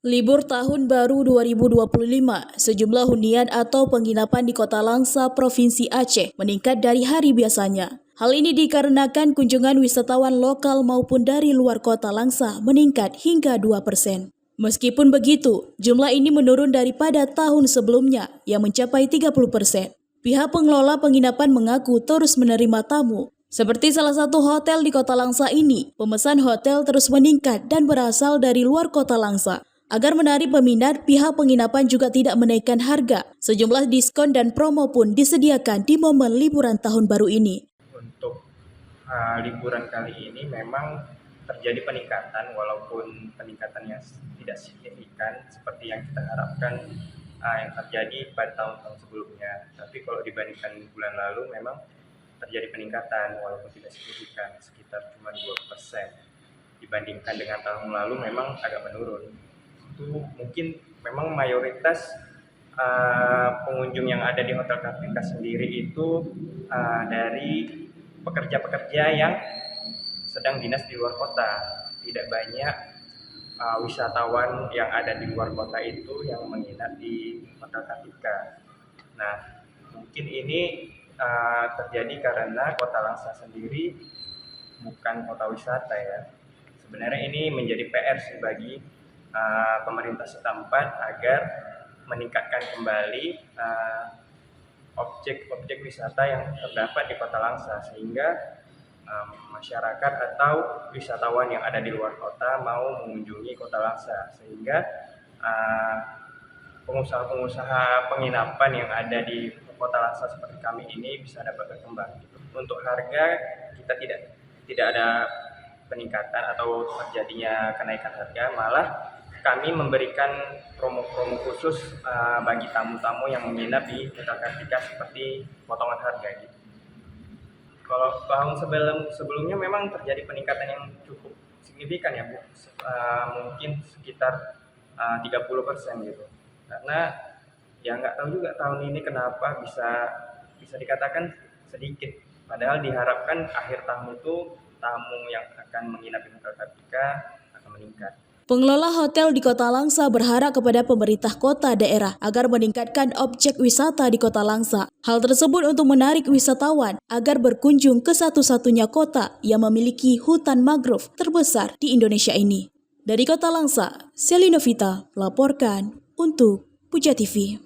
Libur Tahun Baru 2025, sejumlah hunian atau penginapan di Kota Langsa, Provinsi Aceh meningkat dari hari biasanya. Hal ini dikarenakan kunjungan wisatawan lokal maupun dari luar Kota Langsa meningkat hingga 2%. Meskipun begitu, jumlah ini menurun daripada tahun sebelumnya yang mencapai 30%. Pihak pengelola penginapan mengaku terus menerima tamu. Seperti salah satu hotel di Kota Langsa ini, pemesan hotel terus meningkat dan berasal dari luar Kota Langsa. Agar menarik peminat, pihak penginapan juga tidak menaikkan harga. Sejumlah diskon dan promo pun disediakan di momen liburan tahun baru ini. Untuk liburan kali ini memang terjadi peningkatan, walaupun peningkatannya tidak signifikan seperti yang kita harapkan yang terjadi pada tahun-tahun sebelumnya. Tapi kalau dibandingkan bulan lalu memang terjadi peningkatan walaupun tidak signifikan, sekitar cuma 2%. Dibandingkan dengan tahun lalu memang agak menurun. Itu mungkin memang mayoritas pengunjung yang ada di Hotel Kartika sendiri itu dari pekerja-pekerja yang sedang dinas di luar kota. Tidak banyak wisatawan yang ada di luar kota itu yang menginap di Hotel Kartika. Nah, mungkin ini terjadi karena Kota Langsa sendiri bukan kota wisata ya. Sebenarnya ini menjadi PR sih bagi pemerintah setempat agar meningkatkan kembali objek-objek wisata yang terdapat di Kota Langsa, sehingga masyarakat atau wisatawan yang ada di luar kota mau mengunjungi Kota Langsa, sehingga pengusaha-pengusaha penginapan yang ada di Kota Langsa seperti kami ini bisa dapat berkembang. Untuk harga kita tidak ada peningkatan atau terjadinya kenaikan harga, malah kami memberikan promo-promo khusus bagi tamu-tamu yang menginap di Hotel Kartika seperti potongan harga gitu. Kalau tahun sebelumnya memang terjadi peningkatan yang cukup signifikan ya Bu, mungkin sekitar 30% gitu. Karena ya nggak tahu juga tahun ini kenapa bisa dikatakan sedikit. Padahal diharapkan akhir tahun itu tamu yang akan menginap di Hotel Kartika akan meningkat. Pengelola hotel di Kota Langsa berharap kepada pemerintah kota daerah agar meningkatkan objek wisata di Kota Langsa. Hal tersebut untuk menarik wisatawan agar berkunjung ke satu-satunya kota yang memiliki hutan mangrove terbesar di Indonesia ini. Dari Kota Langsa, Selina Vita melaporkan untuk Puja TV.